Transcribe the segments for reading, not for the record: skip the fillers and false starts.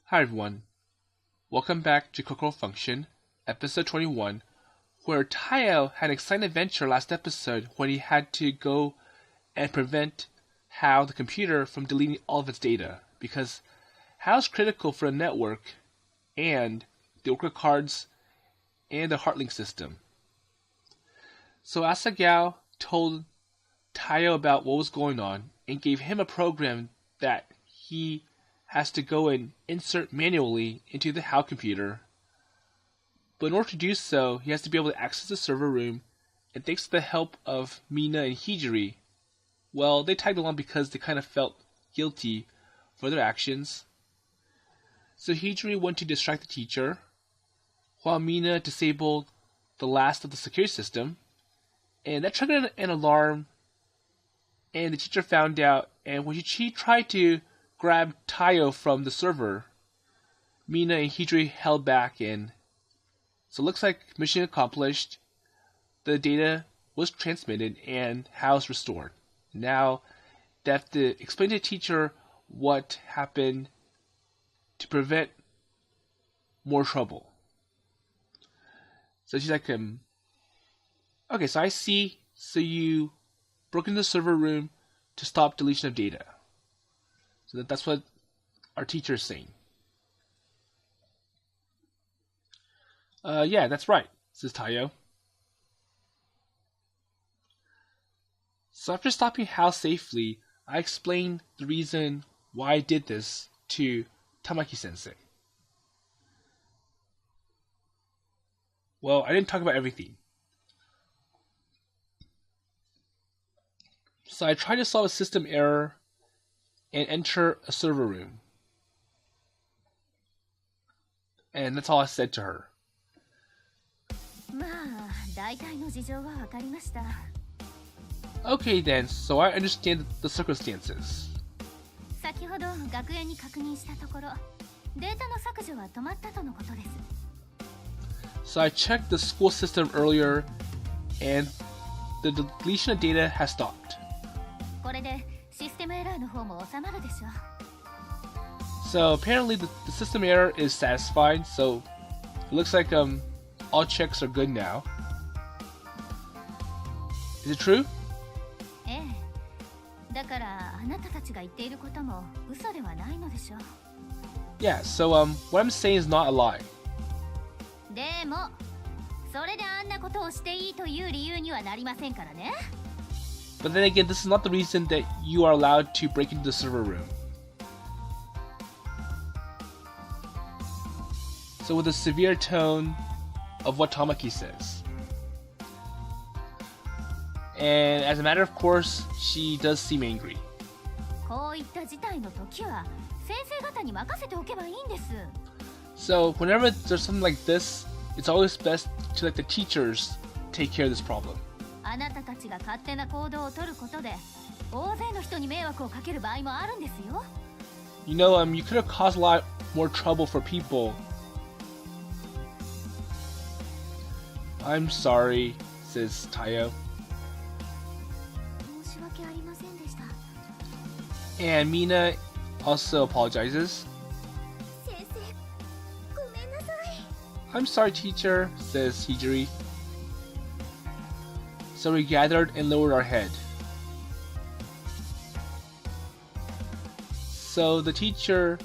Hi everyone, welcome back to Cocoro Function, episode 21, where Tayo had an exciting adventure last episode when he had to go and prevent Hao the computer from deleting all of its data, because Hao's critical for the network and the Orca cards and the Heartlink system. So Asagao told Tayo about what was going on and gave him a program that he has to go and insert manually into the Hao computer. But in order to do so, he has to be able to access the server room, and thanks to the help of Mina and Hijiri, well, they tagged along because they kind of felt guilty for their actions. So Hijiri went to distract the teacher, while Mina disabled the last of the security system, and that triggered an alarm, and the teacher found out, and when she tried to grab Tayo from the server, Mina and Hijiri held back, and so it looks like mission accomplished. The data was transmitted and Hao's restored. Now they have to explain to the teacher what happened to prevent more trouble. So she's like, okay, so I see. So you broke into the server room to stop deletion of data. So that's what our teacher is saying. Yeah, that's right, says Tayo. So after stopping Hao safely, I explained the reason why I did this to Tamaki-sensei. Well, I didn't talk about everything. So I tried to solve a system error and enter a server room. And that's all I said to her. Okay then, so I understand the circumstances. So I checked the school system earlier, and the deletion of data has stopped. So apparently the system error is satisfied, so it looks like all checks are good now. Is it true? Yeah, so what I'm saying is not a lie. But then again, this is not the reason that you are allowed to break into the server room. So with a severe tone of what Tamaki says. And as a matter of course, she does seem angry. So whenever there's something like this, it's always best to let the teachers take care of this problem. You know, you could have caused a lot more trouble for people. I'm sorry, says Tayo. And Mina also apologizes. I'm sorry, teacher, says Hijiri. So we gathered and lowered our head. So the teacher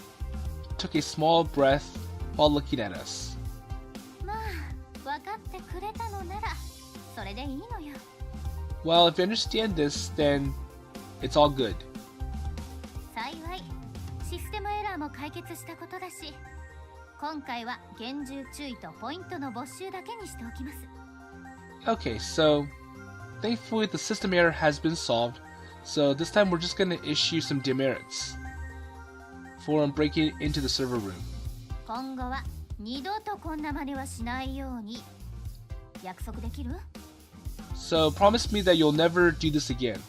took a small breath while looking at us. Well, if you understand this, then it's all good. Okay, so thankfully the system error has been solved, so this time we're just going to issue some demerits for breaking into the server room. So promise me that you'll never do this again.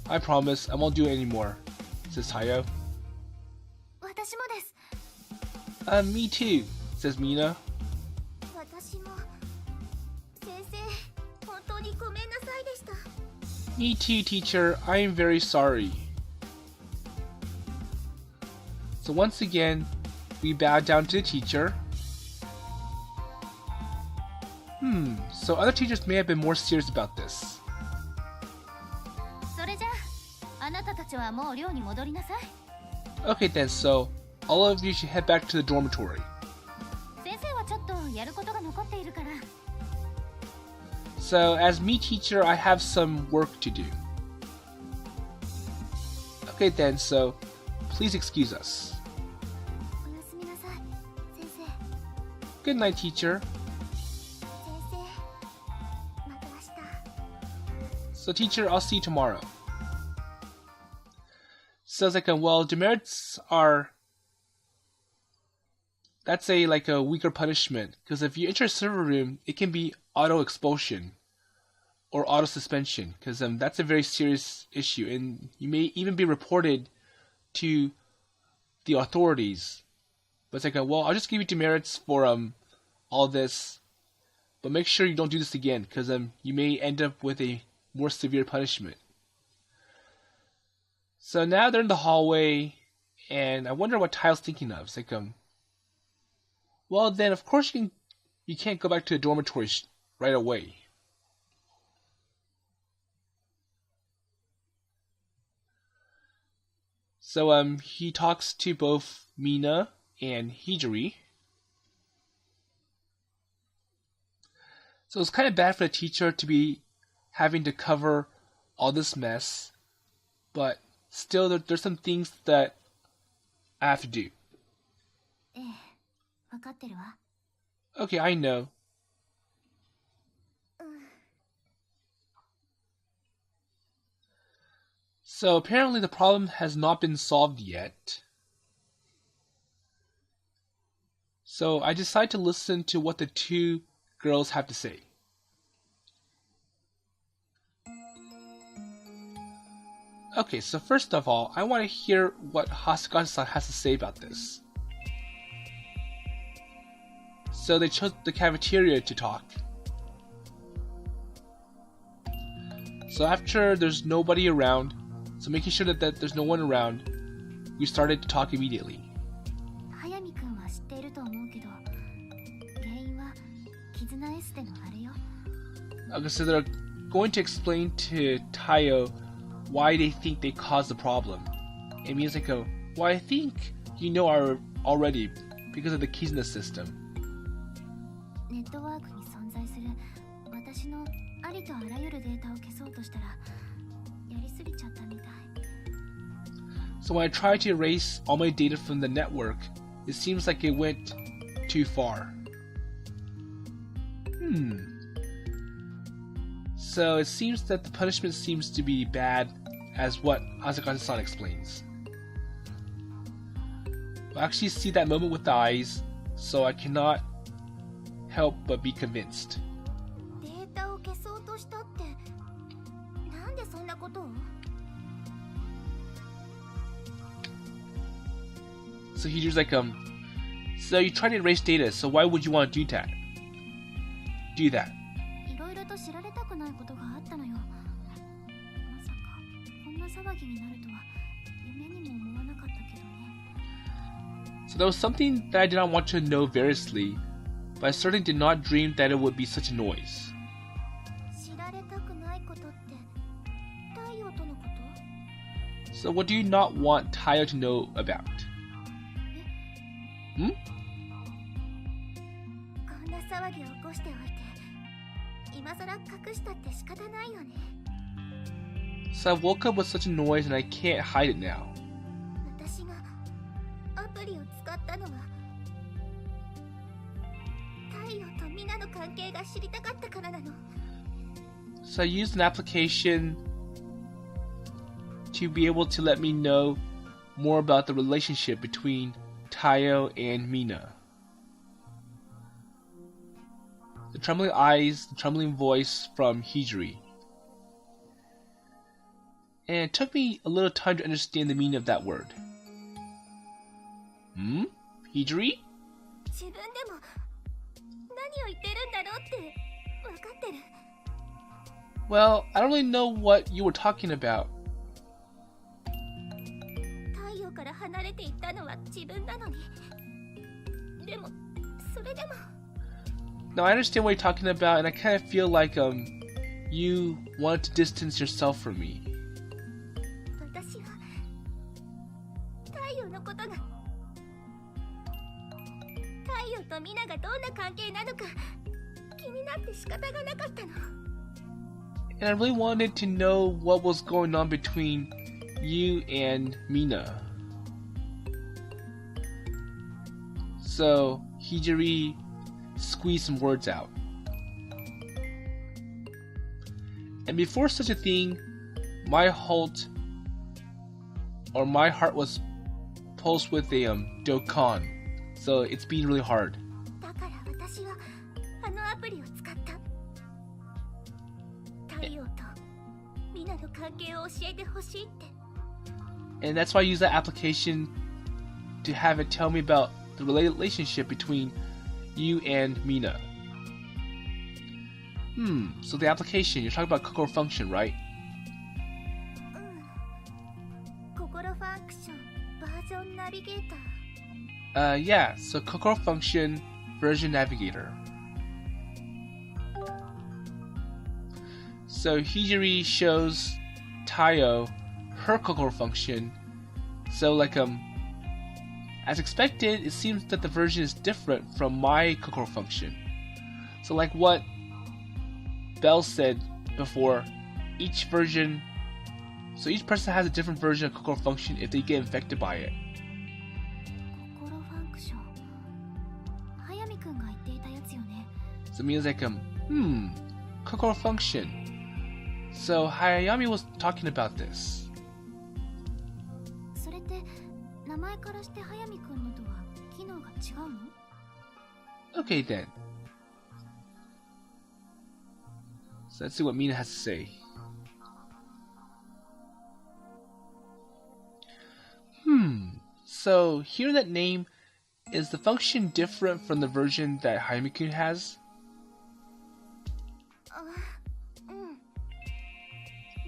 I promise I won't do it anymore, says Tayo. Me too, says Mina. Me too, teacher. I am very sorry. So once again, we bow down to the teacher. So other teachers may have been more serious about this. Okay then, so all of you should head back to the dormitory. So as me teacher, I have some work to do. Okay then, so please excuse us. Good night, teacher. So teacher, I'll see you tomorrow. So it's like well, demerits are... That's a weaker punishment, because if you enter a server room, it can be auto expulsion or auto suspension, because that's a very serious issue, and you may even be reported to the authorities. But it's like well, I'll just give you demerits for all this, but make sure you don't do this again, because you may end up with a more severe punishment. So now they're in the hallway, and I wonder what Tyle's thinking of. It's like well then of course you can't go back to the dormitory right away. So he talks to both Mina and Hijiri. So it's kind of bad for the teacher to be having to cover all this mess, but still there's some things that I have to do. Okay, I know. So apparently the problem has not been solved yet. So I decided to listen to what the two girls have to say. Okay, so first of all, I want to hear what Hasegawa-san has to say about this. So they chose the cafeteria to talk. So after there's nobody around, so making sure that there's no one around, we started to talk immediately. Okay, so they're going to explain to Tayo why they think they caused the problem. And Miyazaki, well, I think you know already because of the keys in the system. So when I tried to erase all my data from the network, it seems like it went too far. So it seems that the punishment seems to be bad, as what Hasegawa-san explains. I actually see that moment with the eyes, so I cannot help but be convinced. So Hijiri's like, so you tried to erase data, so why would you want to do that? So that was something that I did not want to know variously, but I certainly did not dream that it would be such a noise. So what do you not want Tayo to know about? So I woke up with such a noise and I can't hide it now. So I used an application to be able to let me know more about the relationship between Tayo and Mina. The trembling eyes, the trembling voice from Hijiri. And it took me a little time to understand the meaning of that word. Hijiri? Well, I don't really know what you were talking about. Now I understand what you're talking about, and I kind of feel like you wanted to distance yourself from me. 私は太陽のことが、太陽とミナがどんな関係なのか気になって仕方がなかったの。And I really wanted to know what was going on between you and Mina. So Hijiri squeezed some words out. And before such a thing, my heart was pulsed with a dokkan. So it's been really hard. だから私はあのアプリを使った。太陽とミナの関係を教えてほしいって。And that's why I use that application to have it tell me about the relationship between you and Mina. So the application, you're talking about Cocoro function, right? Cocoro ファンクションバージョンナビゲーター。Yeah, so Cocoro function version navigator. So Hijiri shows Tayo her Cocoro function. So like as expected, it seems that the version is different from my Cocoro function. So like what Belle said before, each person has a different version of Cocoro function if they get infected by it. 心ファンクション。早見くんが言っていたやつよね。So it means like Cocoro function. So Hayami was talking about this. それって名前からして早見くんのとは機能が違うの？ Okay then. So let's see what Mina has to say. So here that name, is the function different from the version that Hayami-kun has?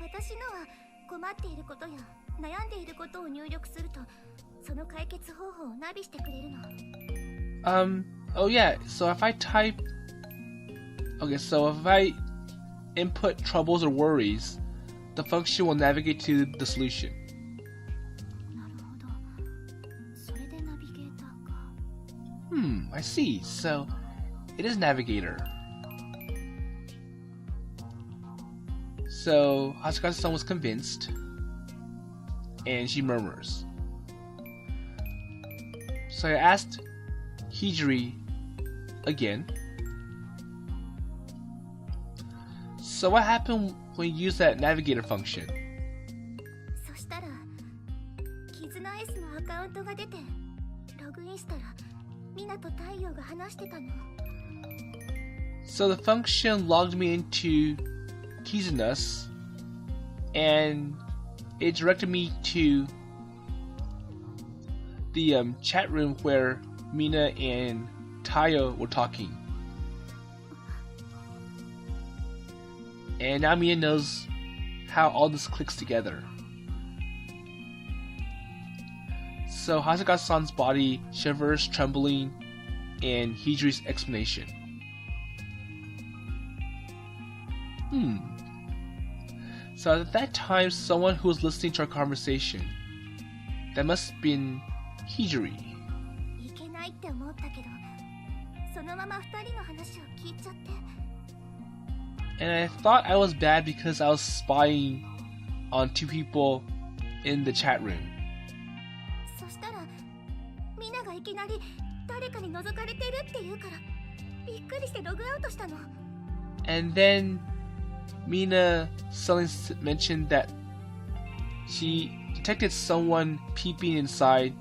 私のは困っていることや悩んでいることを入力するとその解決方法をナビしてくれるの。Oh yeah, so if I input troubles or worries, the function will navigate to the solution. なるほど。それでナビゲーターか。I see. So it is navigator. So Hashikawa-san was convinced, and she murmurs. So I asked Hijiri again. So what happened when you used that navigator function? そしたら、キズナ S のアカウントが出て、ログインしたら、ミナと太陽が話してたの。So the function logged me into Kizuna's, and it directed me to the chat room where Mina and Tayo were talking. And now Mina knows how all this clicks together. So Hasegawa-san's body shivers, trembling, and Hijiri's explanation. So at that time, someone who was listening to our conversation, that must have been Hijiri. いけないって思ったけど、そのまま二人の話を聞いちゃって。And I thought I was bad because I was spying on two people in the chat room. そしたら、ミナがいきなり誰かに覗かれてるって言うから、びっくりしてログアウトしたの。And then Mina suddenly mentioned that she detected someone peeping inside,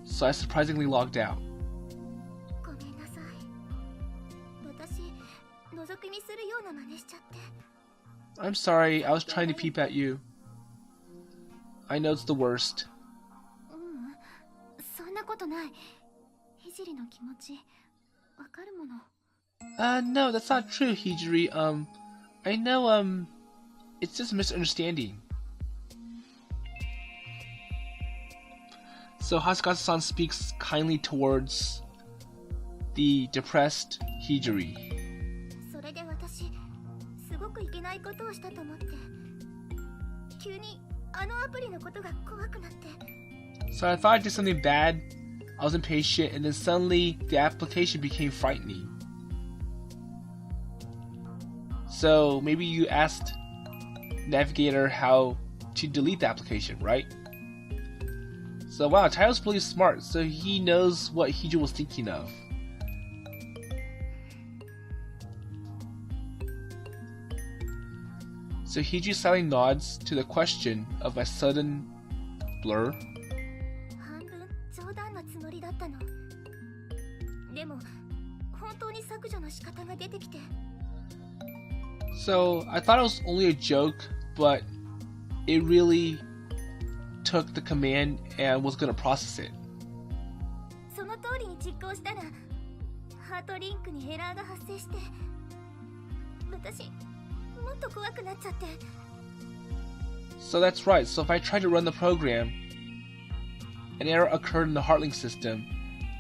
so I surprisingly logged out. ごめんなさい。私、覗き見するような真似しちゃって。I'm sorry, I was trying to peep at you. I know it's the worst. そんなことない。ひじりの気持ち、わかるもの。No, that's not true, Hijiri. I know, it's just a misunderstanding. So Hasegawa-san speaks kindly towards the depressed Hijiri. それで私すごくいけないことをしたと思って、急にあのアプリのことが怖くなって。 So I thought I did something bad, I was impatient, and then suddenly the application became frightening. So maybe you asked Navigator how to delete the application, right? So wow, Tayo's really smart, so he knows what Hijiri was thinking of. So Hijiri silently nods to the question of my sudden blur. 半分冗談のつもりだったの。でも本当に削除の仕方が出てきて。 So I thought it was only a joke, but it really took the command and was gonna process it. その通りに実行したらハートリンクにエラーが発生して、私もっと怖くなっちゃって。 So that's right, so if I tried to run the program, an error occurred in the Heartlink system,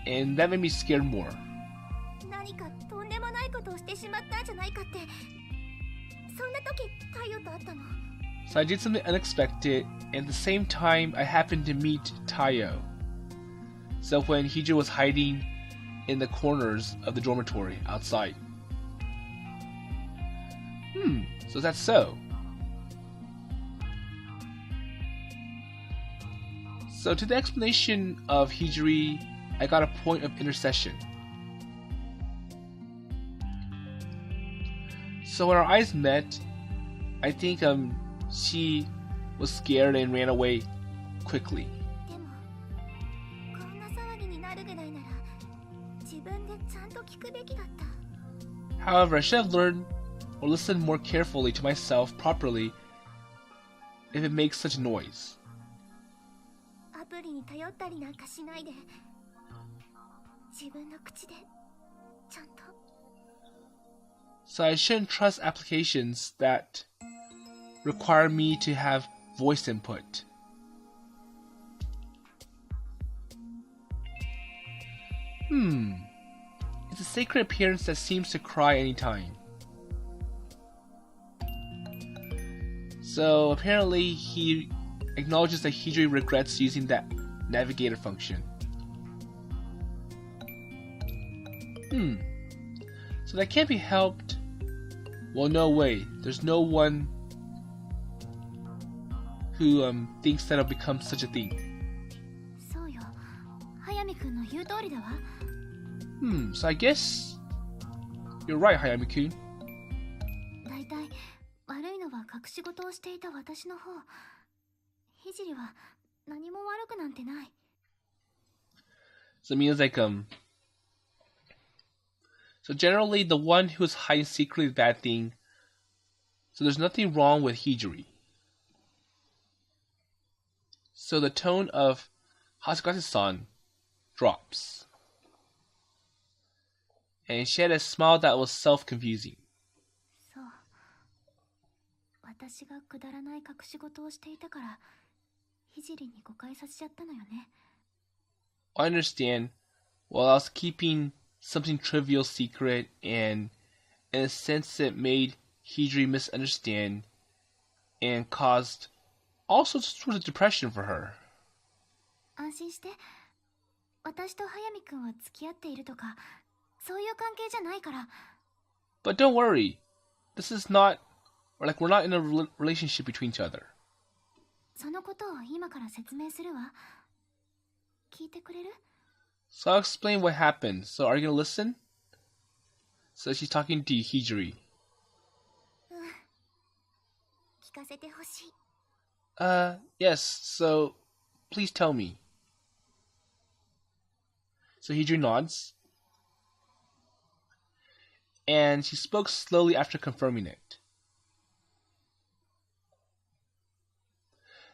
and that made me scared more. 何かとんでもないことをしてしまったんじゃないかって、そんな時太陽と会ったの。 So I did something unexpected, and at the same time I happened to meet Tayo. So when Hijiri was hiding in the corners of the dormitory outside. So that's so. So to the explanation of Hijiri, I got a point of intercession. So when our eyes met, I think she was scared and ran away quickly. でもこんな騒ぎになるぐらいなら自分でちゃんと聞くべきだった。 However, I should have learned or listened more carefully to myself properly if it makes such noise. アプリに頼ったりなんかしないで、自分の口でちゃんと。 So I shouldn't trust applications that require me to have voice input. It's a sacred appearance that seems to cry anytime. So apparently he acknowledges that Hijiri regrets using that navigator function. So that can't be helped. Well, no way. There's no one who thinks that it'll become such a thing. そうよ、早見くんの言う通りだわ。 So I guess you're right, Hayami-kun. だいたい悪いのは隠し事をしていた私の方。聖は何も悪くなんてない。 So it means like so generally the one who's hiding secretly is a bad thing. So there's nothing wrong with Hijiri. So the tone of Hasagata-san drops. And she had a smile that was self-confusing. そう。私がくだらない隠し事をしていたから、聖に誤解させちゃったのよね。 I understand. Well, I was keeping something trivial secret, and in a sense it made Hijiri misunderstand and caused all sorts of depression for her. 安心して。私と早見くんは付き合っているとか、そういう関係じゃないから。 But don't worry. This is not, or like we're not in a relationship between each other. そのことを今から説明するわ。聞いてくれる？ So I'll explain what happened. So are you gonna listen? So she's talking to Hijiri. 聞かせてほしい。 Yes, so please tell me. So Hijiri nods. And she spoke slowly after confirming it.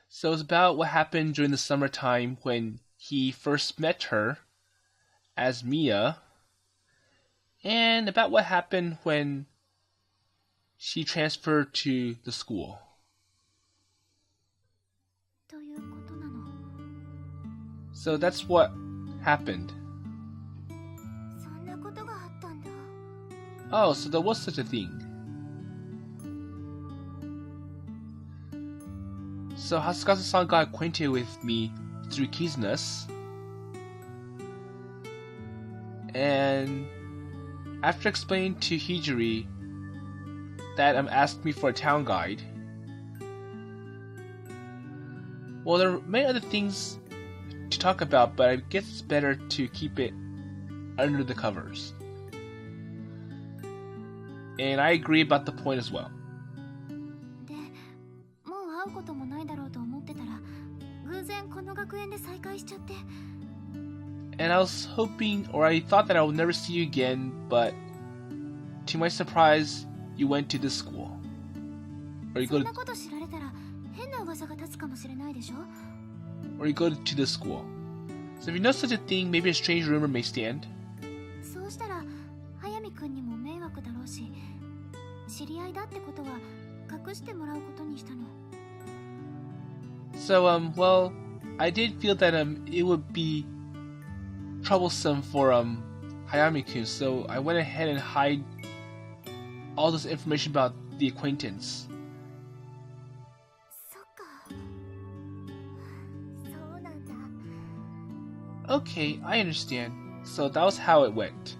So it's about what happened during the summertime when he first met her as Mia, and about what happened when she transferred to the school. ということなの。 So that's what happened. そんなこと Oh, so there was such a thing. So Hasakazu-san got acquainted with me through Kizuna's. And after explaining to Hijiri that asked me for a town guide, well, there are many other things to talk about, but I guess it's better to keep it under the covers. And I agree about the point as well. And I was hoping, or I thought that I would never see you again, but to my surprise, you went to this school. Or you go to this school. So if you know such a thing, maybe a strange rumor may stand. So, well, I did feel that it would be troublesome for Hayami-kun, so I went ahead and hid all this information about the acquaintance. Okay, I understand. So that was how it went.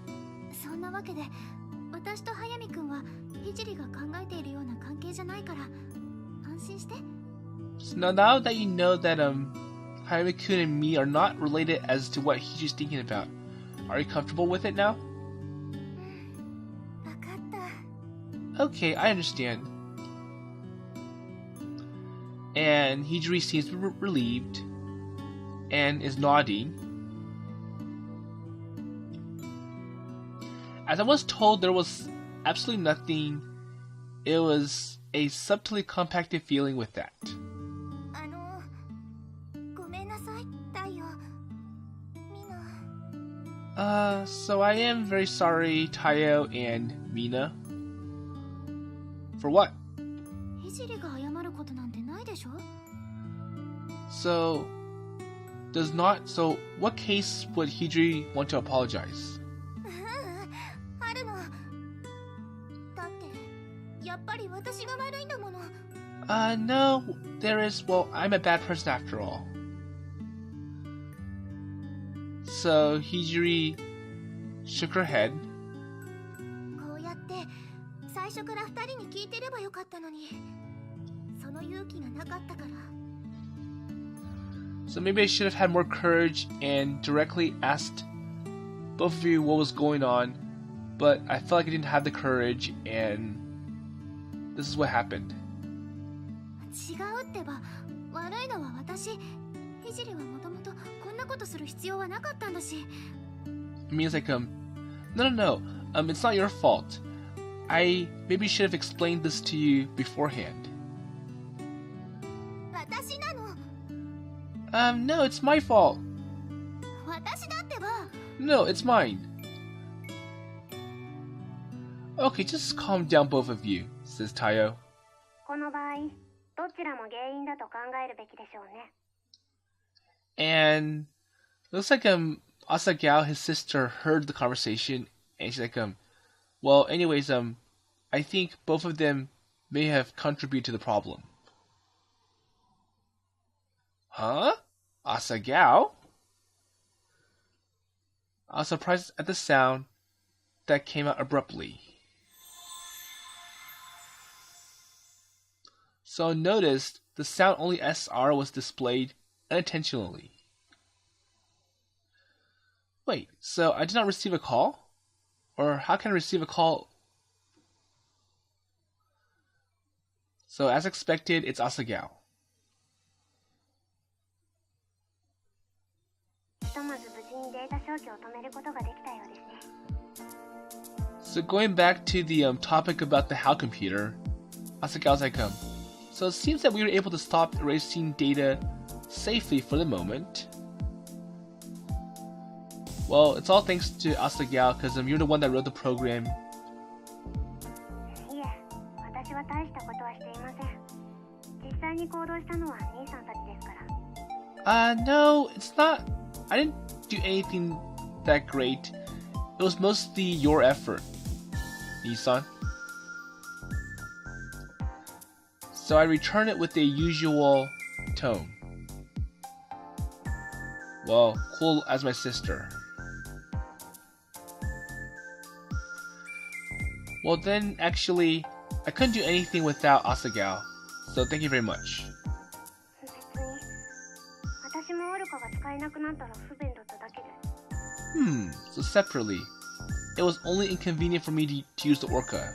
So now that you know that Hayami-kun and me are not related as to what Hijiri's thinking about, are you comfortable with it now? Okay, I understand. And Hijiri seems relieved and is nodding. As I was told, there was absolutely nothing. It was a subtly compacted feeling with that. So I am very sorry, Tayo and Mina. For what? So, what case would Hijiri want to apologize? No, I'm a bad person after all. So Hijiri shook her head. So maybe I should have had more courage and directly asked both of you what was going on, but I felt like I didn't have the courage, and this is what happened. It means like, no, it's not your fault. I maybe should have explained this to you beforehand. No, it's my fault. No, it's mine. Okay, just calm down, both of you, says Tayo. And looks like Asagao, his sister, heard the conversation, and she's like, well, anyways, I think both of them may have contributed to the problem. Huh? Asagao? I was surprised at the sound that came out abruptly. So I noticed the sound only SR was displayed unintentionally. Wait, so I did not receive a call? Or how can I receive a call? So as expected, it's Asagao. So going back to the topic about the HAL computer, Asagao's like, so it seems that we were able to stop erasing data safely for the moment. Well, it's all thanks to Asagao, because you're the one that wrote the program. No, it's not. I didn't do anything that great. It was mostly your effort. Nissan. So I return it with the usual tone. Well, cool as my sister. Well then, actually, I couldn't do anything without Asagao, so thank you very much. So separately, it was only inconvenient for me to use the Orca.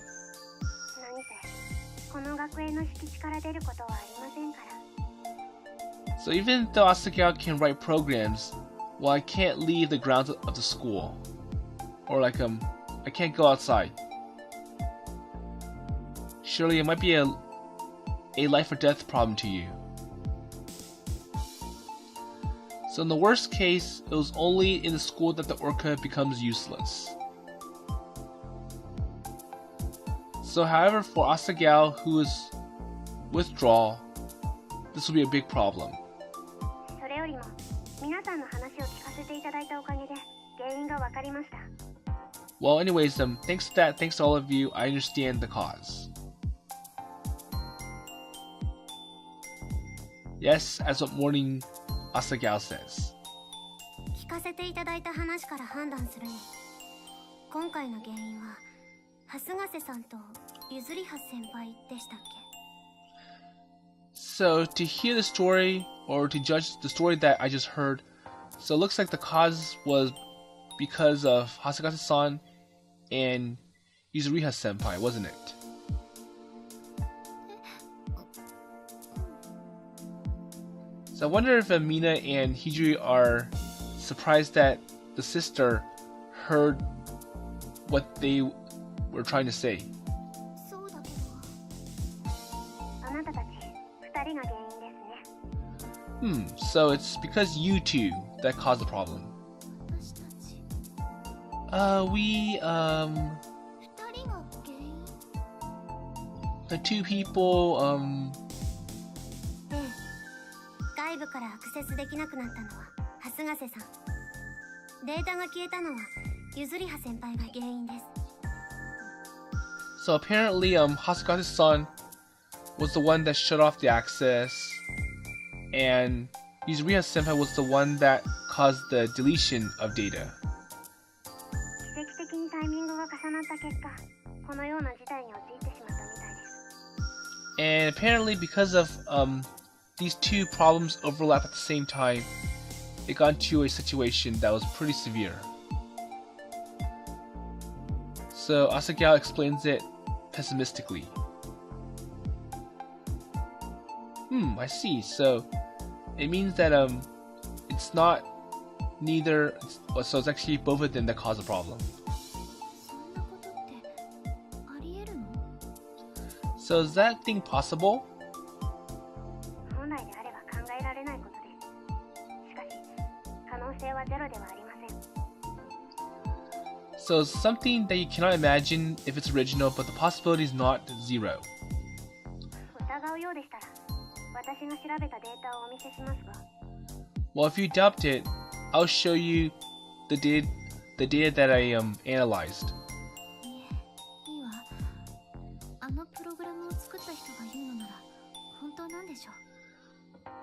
So even though Asagao can write programs, well, I can't leave the grounds of the school. Or like, I can't go outside. Surely it might be a life or death problem to you. So in the worst case, it was only in the school that the Orca becomes useless. So however, for Asagao, who is withdrawal, this will be a big problem. Well, anyways, thanks to all of you, I understand the cause. Yes, as what Morning Asagao says. 聞かせていただいた話から判断するに、今回の原因は蓮ヶ瀬さんとゆずりは先輩でしたっけ? So to hear the story, or to judge the story that I just heard, so it looks like the cause was because of Hasagase-san and Yuzuriha senpai, wasn't it? So I wonder if Mina and Hijiri are surprised that the sister heard what they were trying to say. So it's because you two that caused the problem. The two people, 外部からアクセスできなくなったのは蓮ヶ瀬さん。データが消えたのはゆずりは先輩が原因です。So apparently, Hasagase-san was the one that shut off the access, and Yuzuriha senpai was the one that caused the deletion of data. And apparently, because of these two problems overlap at the same time, it got into a situation that was pretty severe. So Asagao explains it pessimistically. I see. So it means that it's not neither. So it's actually both of them that cause the problem. So is that thing possible? So it's something that you cannot imagine if it's original, but the possibility is not zero. Well, if you doubt it, I'll show you the data that I analyzed.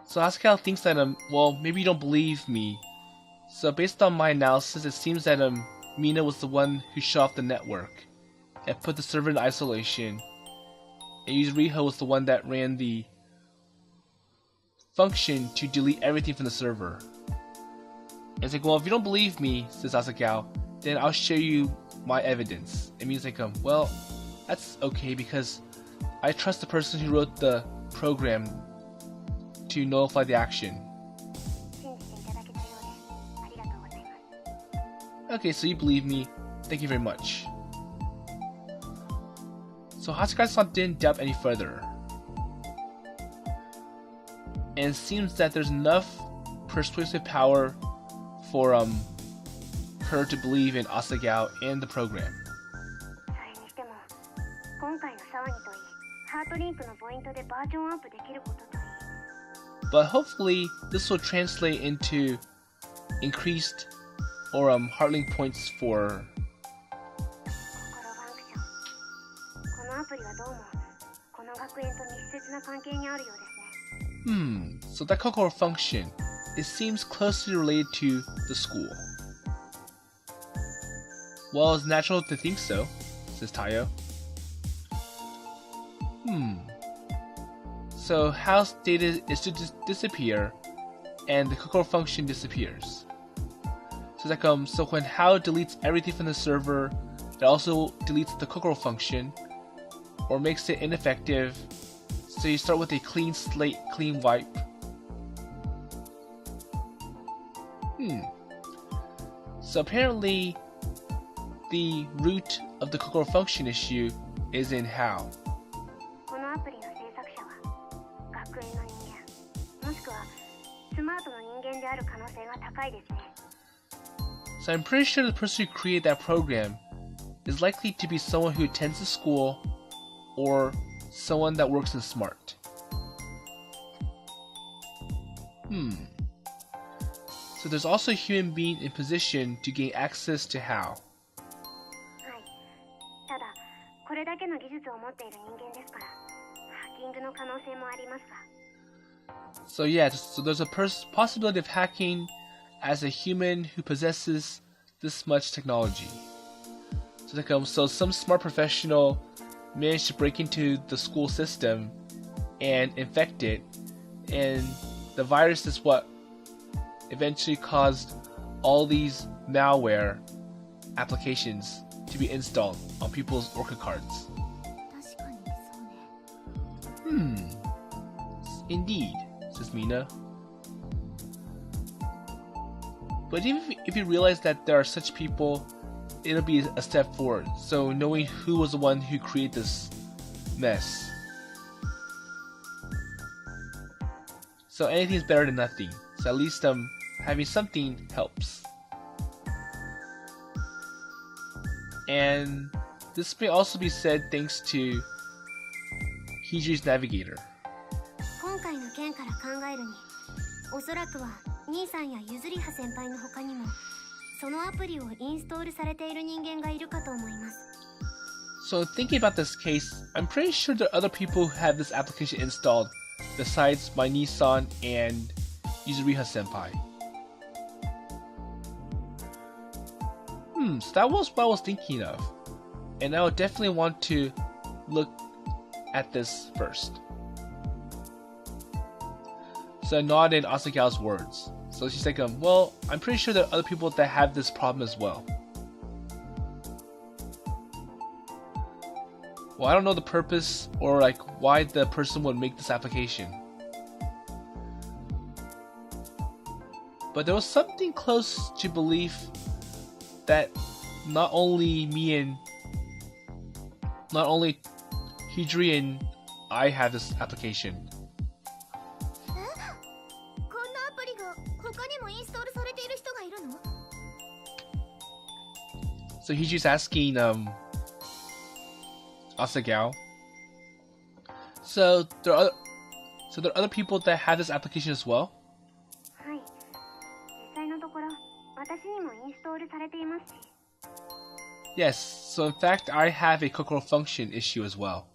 So Asakal thinks that well, maybe you don't believe me. So based on my analysis, it seems that Mina was the one who shut off the network and put the server in isolation, and Yuzuriha was the one that ran the function to delete everything from the server. And it's like, well, if you don't believe me, says Asakao, then I'll show you my evidence. It means like, well, that's okay because I trust the person who wrote the program to nullify the action. Okay, so you believe me. Thank you very much. So Hasagase-san didn't doubt any further. And it seems that there's enough persuasive power for her to believe in Asagao and the program. But hopefully this will translate into increased or heartlink points for アプリはどうもこの学園と密接な関係にあるようですね。So that Cocoro function, it seems closely related to the school. Well, it's natural to think so, says Tayo. So house data is to disappear, and the Cocoro function disappears. So when How deletes everything from the server, it also deletes the Cocoro function, or makes it ineffective. So you start with a clean slate, clean wipe. So apparently, the root of the Cocoro function issue is in How. このアプリの制作者は学園の人間、もしくはスマートの人間である可能性が高いですね。So I'm pretty sure the person who created that program is likely to be someone who attends the school or someone that works in Smart. So there's also a human being in position to gain access to How. ただ、これだけの技術を持っている人間ですから、ハッキングの可能性もありますが。So yeah, so there's a possibility of hacking as a human who possesses this much technology. So some smart professional managed to break into the school system and infect it, and the virus is what eventually caused all these malware applications to be installed on people's Orca cards. 確かにそうね。Indeed, says Mina. But even if you realize that there are such people, it'll be a step forward. So knowing who was the one who created this mess. So anything's better than nothing. So at least having something helps. And this may also be said thanks to Hijiri's Navigator. 今回の件から考えるに、おそらくは兄さんやゆずりは先輩の他にもそのアプリをインストールされている人間がいるかと思います。So thinking about this case, I'm pretty sure there are other people who have this application installed besides my Nissan and Yuzuriha senpai. So that was what I was thinking of. And I would definitely want to look at this first. So I nodded Asagawa's words. So she's like, well, I'm pretty sure there are other people that have this problem as well. Well, I don't know the purpose or like why the person would make this application. But there was something close to belief that not only Hijiri and I have this application. こんなアプリが他にもインストールされている人がいるの？ So Hijiri's asking Asagawa. So there are other people that have this application as well? はい。実際のところ、私にもインストールされていますし。Yes, so in fact I have a Cocoro function issue as well.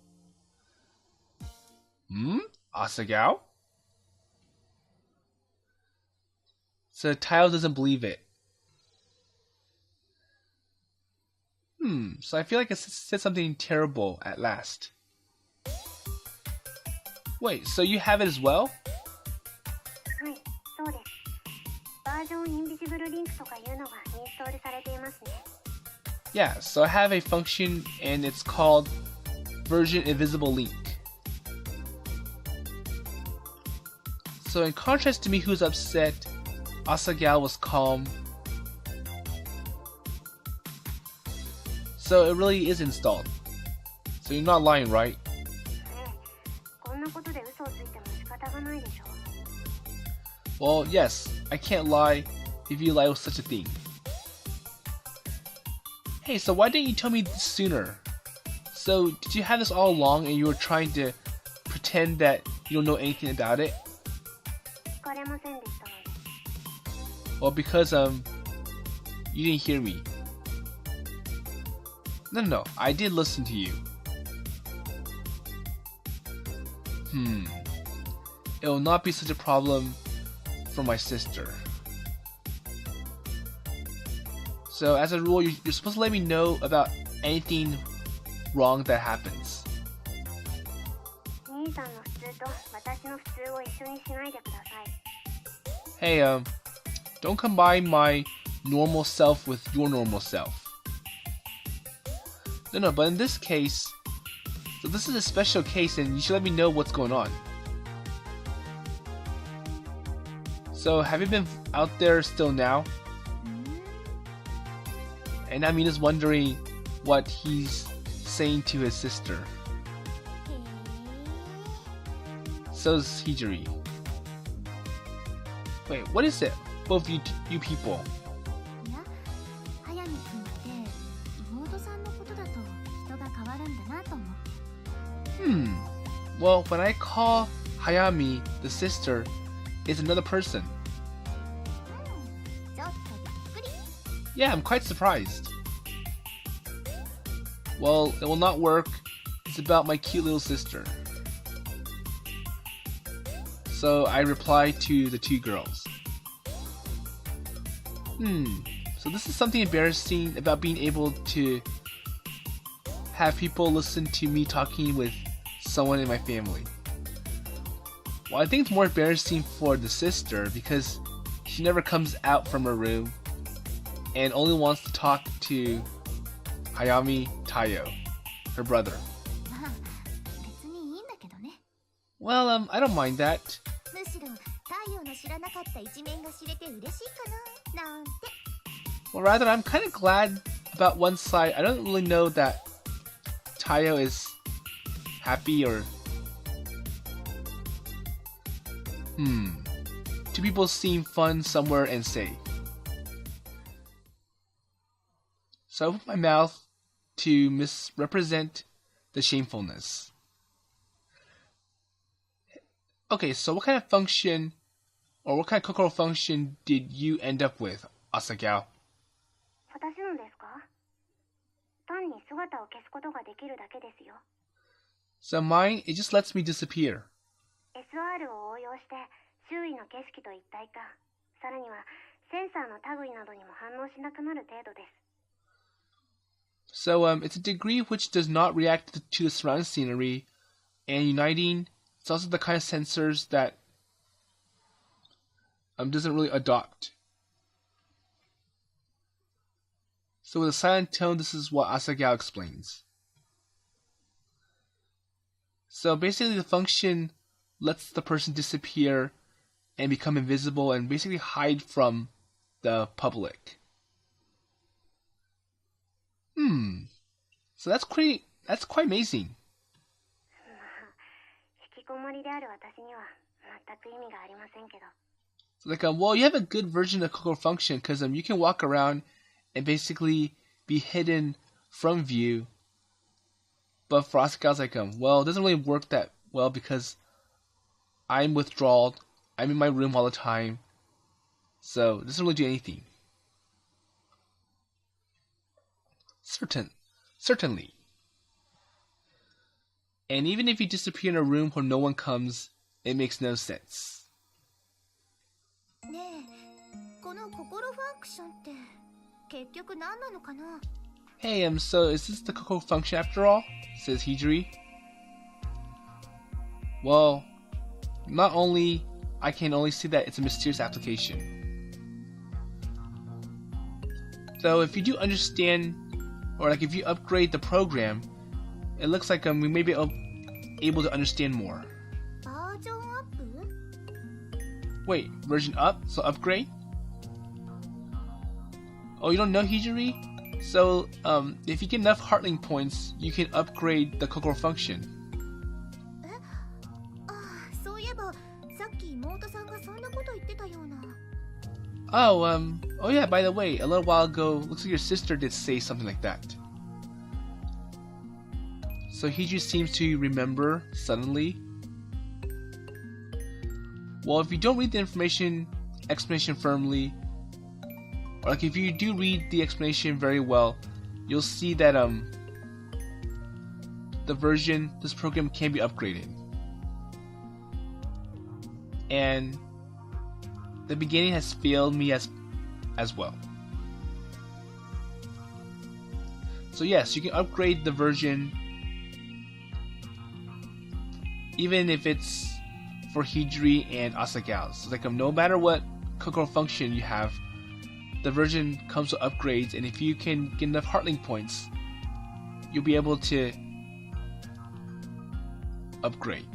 Asagawa? So Tayo doesn't believe it. So I feel like I said something terrible at last. Wait, so you have it as well? はい、そうです。バージョンインビジブルリンクとかいうのがインストールされていますね。Yeah, so I have a function and it's called version invisible link. So in contrast to me who's upset, Asagawa was calm. So it really is installed. So you're not lying, right? こんなことで嘘をついても仕方がないでしょう。 Well, yes, I can't lie if you lie with such a thing. Hey, so why didn't you tell me this sooner? So, did you have this all along and you were trying to pretend that you don't know anything about it? 聞かれませんでしたので。 Well, because, you didn't hear me. No, I did listen to you. It will not be such a problem for my sister. So as a rule, you're supposed to let me know about anything wrong that happens. Hey, don't combine my normal self with your normal self. No, but in this case, so this is a special case and you should let me know what's going on. So have you been out there still now? And Amina's wondering what he's saying to his sister. So's Hijiri. Wait, what is it? Both you people. Well, when I call Hayami the sister, it's another person. Yeah, I'm quite surprised. Well, it will not work. It's about my cute little sister. So I reply to the two girls. So this is something embarrassing about being able to have people listen to me talking with someone in my family. Well, I think it's more embarrassing for the sister because she never comes out from her room and only wants to talk to Hayami Taiyo, her brother. Well, I don't mind that. Well, rather, I'm kind of glad about one side. I don't really know that Taiyo is happy or... Two people seem fun somewhere and safe. So I open my mouth to misrepresent the shamefulness. Okay, so what kind of function, or what kind of Cocoro function did you end up with, Asagao? So mine, it just lets me disappear. So it's a degree which does not react to the surrounding scenery, and uniting, it's also the kind of sensors that doesn't really adopt. So with a silent tone, this is what Asagao explains. So basically the function lets the person disappear and become invisible and basically hide from the public. So that's quite amazing. So like, well, you have a good version of Cocoro function because you can walk around and basically be hidden from view. But for Asagao's like, well, it doesn't really work that well because I'm withdrawal. I'm in my room all the time. So it doesn't really do anything. Certainly. And even if you disappear in a room where no one comes, it makes no sense. Hey, so is this the Cocoro function after all? Says Hijiri. Well, not only I can only see that it's a mysterious application. So if you do understand, or like if you upgrade the program, it looks like we may be able to understand more. Wait, version up? So upgrade? Oh, you don't know Hijiri? So, if you get enough Heartling points, you can upgrade the Cocoro function. Oh yeah, by the way, a little while ago, looks like your sister did say something like that. So Hijiri seems to remember suddenly. Well, if you don't read the explanation firmly, or like if you do read the explanation very well, you'll see that this program can be upgraded. and the beginning has failed me as well. So yes, you can upgrade the version even if it's for Hijiri and Asagao. So like no matter what Cocoro function you have, the version comes with upgrades, and if you can get enough Heartlink points, you'll be able to upgrade.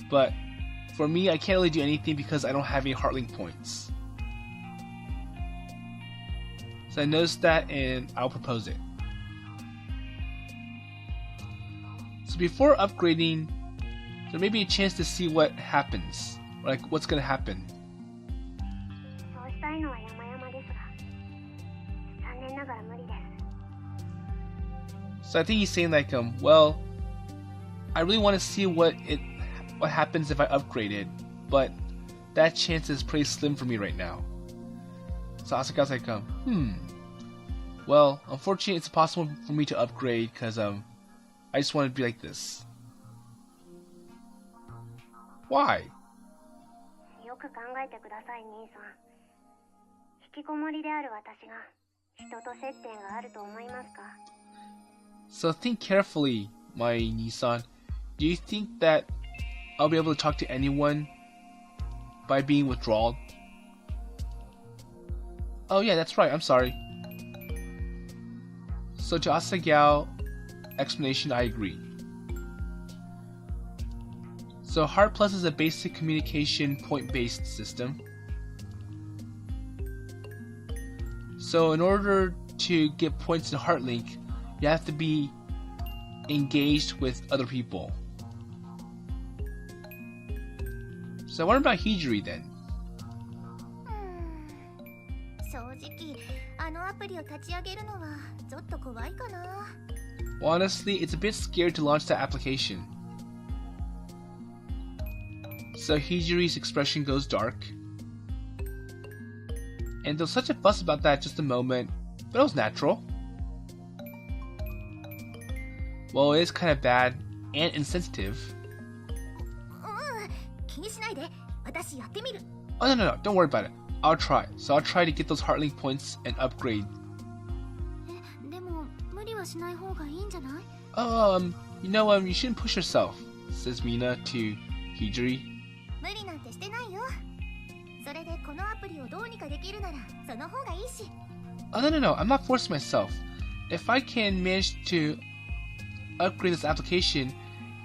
But for me, I can't really do anything because I don't have any Heartlink points. So I noticed that and I'll propose it. So before upgrading, there may be a chance to see what happens, like what's gonna happen. So I think he's saying like, well, I really want to see what happens if I upgrade it, but that chance is pretty slim for me right now. So Asaka's like, well, unfortunately it's impossible for me to upgrade because I just want to be like this. Why? So think carefully, my Nissan. Do you think that I'll be able to talk to anyone by being withdrawal? Oh yeah, that's right, I'm sorry. So to Asagao explanation, I agree. So Heart Plus is a basic communication point-based system. So in order to get points in Heartlink, you have to be engaged with other people. So what about Hijiri then? Well, honestly, it's a bit scary to launch that application. So Hijiri's expression goes dark. And there was such a fuss about that just a moment, but it was natural. Well, it is kind of bad and insensitive. Oh no, don't worry about it. I'll try. So I'll try to get those Heartlink points and upgrade. You shouldn't push yourself, says Mina to Hijiri. Oh no, I'm not forcing myself. If I can manage to upgrade this application,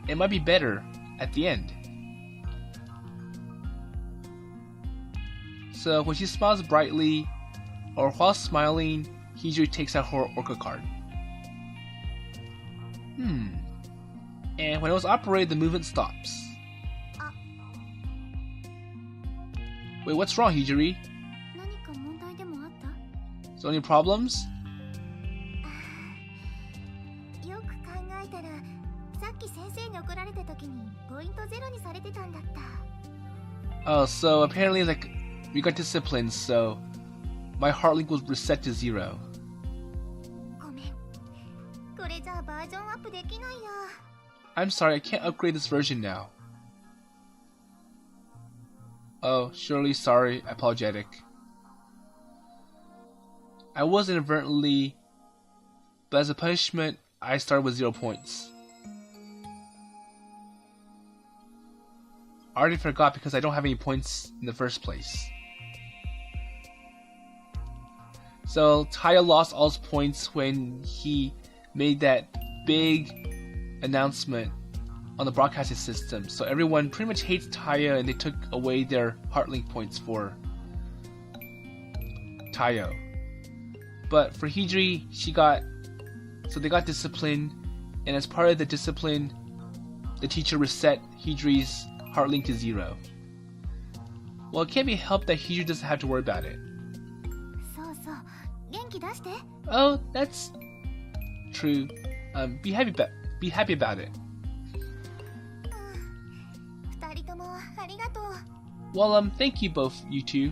it might be better at the end. So when she smiles brightly, or while smiling, Hijiri takes out her Orca card. And when it was operated, the movement stops. Wait, what's wrong, Hijiri? So any problems? Oh, so apparently like we got disciplined, so my Heartlink was reset to 0. I'm sorry, I can't upgrade this version now. Oh, surely sorry, apologetic. I was inadvertently, but as a punishment, I started with 0 points. I already forgot because I don't have any points in the first place. So Taya lost all his points when he made that big announcement on the broadcasting system. So everyone pretty much hates Taya, and they took away their Heartlink points for Tayo. But for Hijiri, they got disciplined, and as part of the discipline, the teacher reset Hijiri's Heartlink to 0. Well, it can't be helped that Hijiri doesn't have to worry about it. Oh, that's true. Be happy about it. Well, thank you both, you two.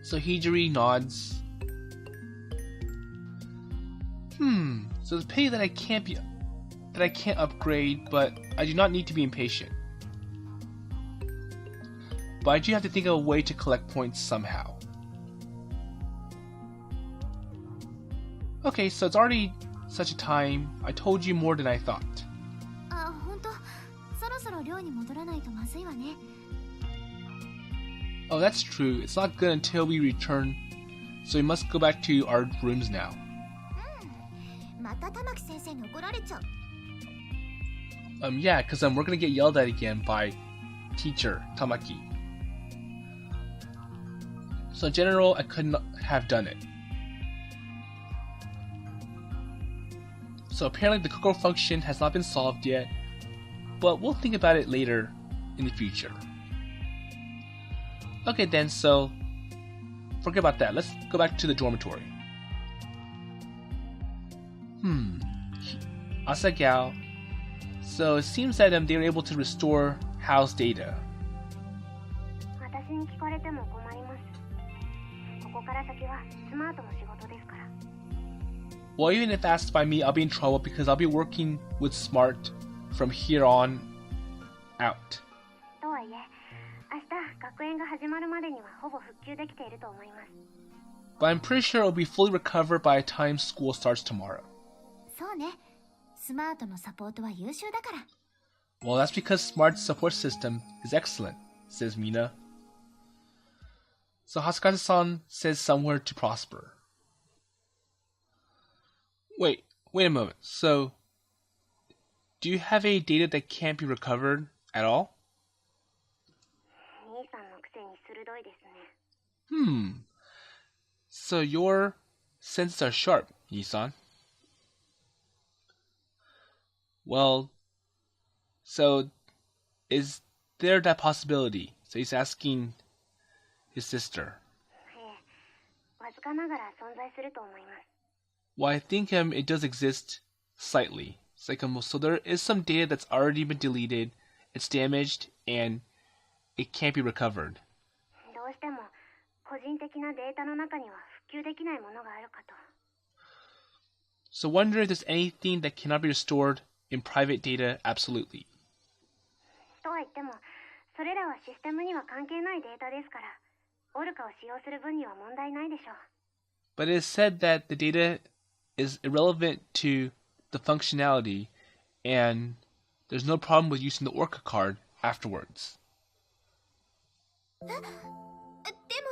So Hijiri nods. So it's a pity that I can't upgrade, but I do not need to be impatient. but I do have to think of a way to collect points somehow. Okay, so it's already such a time. I told you more than I thought. あ、本当。そろそろ寮に戻らないとまずいわね。Oh, that's true. It's not good until we return, so we must go back to our rooms now. また玉木先生に怒られちゃう。Yeah, because we're gonna get yelled at again by teacher Tamaki. So in general, I couldn't have done it. So apparently the Cocoro function has not been solved yet, but we'll think about it later in the future. Okay then, so forget about that. Let's go back to the dormitory. Asagao. So it seems that they were able to restore Hal's data. 私に聞かれても困ります。ここから先はスマートの仕事ですから。Well, even if asked by me, I'll be in trouble because I'll be working with Smart from here on out. とはいえ、明日学園が始まるまでにはほぼ復旧できていると思います。But I'm pretty sure it'll be fully recovered by the time school starts tomorrow. そうね。スマートのサポートは優秀だから。Well, that's because Smart's support system is excellent, says Mina. So Hasukata-san says somewhere to prosper. Wait a moment. So, do you have any data that can't be recovered at all? 兄さんのくせに鋭いですね。So your senses are sharp, Nissan. Well, so is there that possibility? So he's asking his sister. わずかながら存在すると思います。Well, I think it does exist slightly. It's like so there is some data that's already been deleted, it's damaged, and it can't be recovered. どうしても個人的なデータの中には復旧できないものがあるかと。So wonder if there's anything that cannot be restored in private data absolutely. とは言っても、それらはシステムには関係ないデータですから、オルカを使用する分には問題ないでしょう。But it is said that the data is irrelevant to the functionality, and there's no problem with using the Orca card afterwards. でも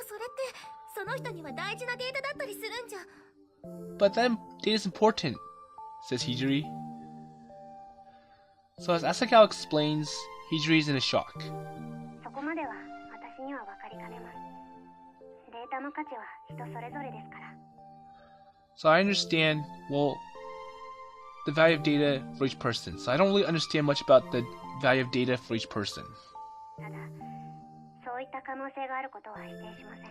それってその人には大事なデータだったりするんじゃ。But that data is important, says Hijiri. So as Asakawa explains, Hijiri is in a shock. そこまでは私には分かりかねます。データの価値は人それぞれですから。So I understand, well, the value of data for each person. So I don't really understand much about the value of data for each person. ただ、そういった可能性があることは否定しません。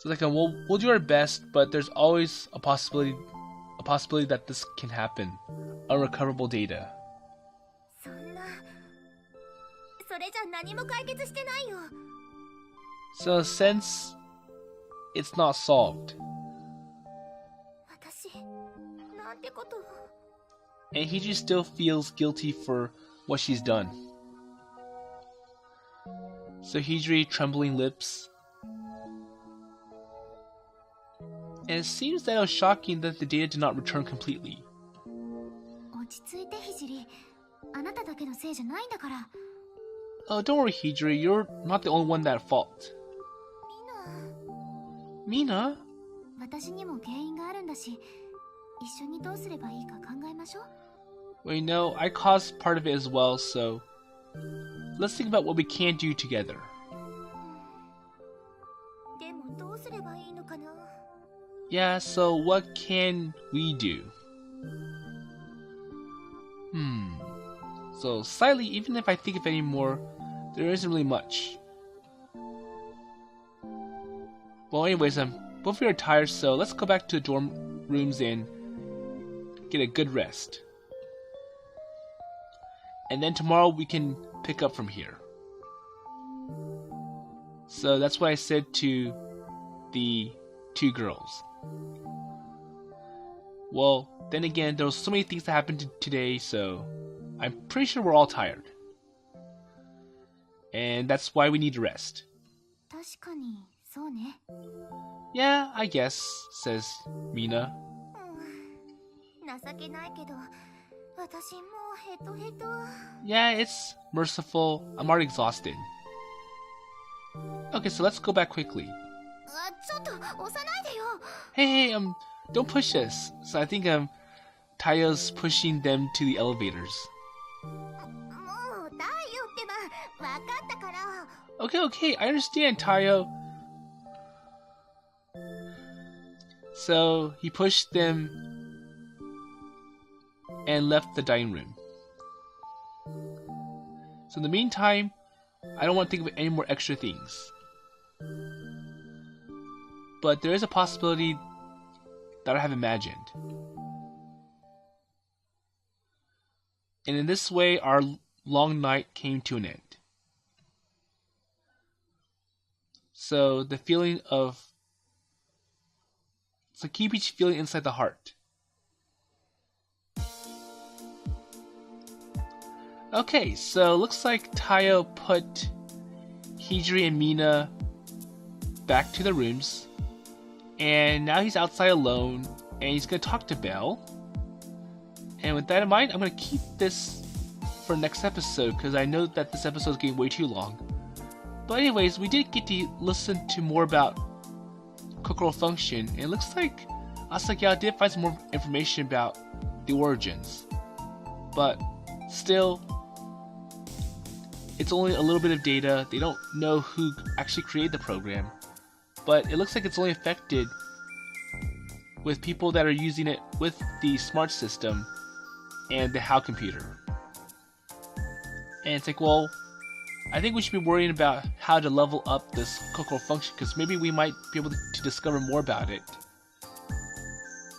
So like, we'll do our best, but there's always a possibility that this can happen. Unrecoverable data. そんな、それじゃ何も解決してないよ。So since it's not solved, 私、なんてことを。and Hiji still feels guilty for what she's done. So Hijiri, trembling lips. And it seems that it was shocking that the data did not return completely. 落ち着いて、ひじり。あなただけのせいじゃないんだから。Oh, don't worry, Hijiri. You're not the only one at fault. Mina? 私にも原因があるんだし、一緒にどうすればいいか考えましょう。Well, you know, I caused part of it as well, so let's think about what we can do together. でもどうすればいいのかな? Yeah, so what can we do? So slightly, even if I think of any more, there isn't really much. Well, anyways, both of you are tired, so let's go back to the dorm rooms and get a good rest. And then tomorrow we can pick up from here. So that's what I said to the two girls. Well, then again, there was so many things that happened today, so I'm pretty sure we're all tired. And that's why we need to rest. 確かにそうね。 Yeah, I guess, says Mina. 情けないけど、私もうヘトヘト。 Yeah, it's merciful. I'm already exhausted. Okay, so let's go back quickly. ちょっと押さないでよ。 Hey, don't push us. So I think Tayo's pushing them to the elevators. もうだよってば、わかったから。 Okay, I understand, Tayo. So he pushed them and left the dining room. So in the meantime, I don't want to think of any more extra things. But there is a possibility that I have imagined. And in this way, our long night came to an end. So the feeling of... It's like keep each feeling inside the heart. Okay, so looks like Tayo put Hijiri and Mina back to their rooms. And now he's outside alone, and he's going to talk to Belle. And with that in mind, I'm going to keep this for next episode, because I know that this episode is getting way too long. But anyways, we did get to listen to more about Cocoro Function, and it looks like Asagao did find some more information about the origins. But still, it's only a little bit of data. They don't know who actually created the program. But it looks like it's only affected with people that are using it with the smart system and the HAL computer. And it's like, well, I think we should be worrying about how to level up this Cocoro Function, because maybe we might be able to discover more about it.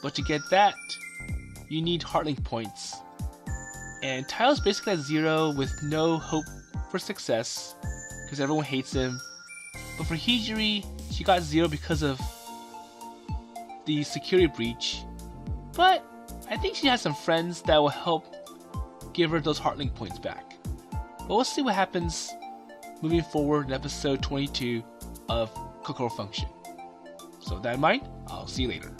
But to get that, you need Heartlink points. And Tayo's basically at 0 with no hope for success, because everyone hates him. But for Hijiri, she got 0 because of the security breach. But I think she has some friends that will help give her those Heartlink points back. But we'll see what happens moving forward in episode 22 of Cocoro Function. So with that in mind, I'll see you later.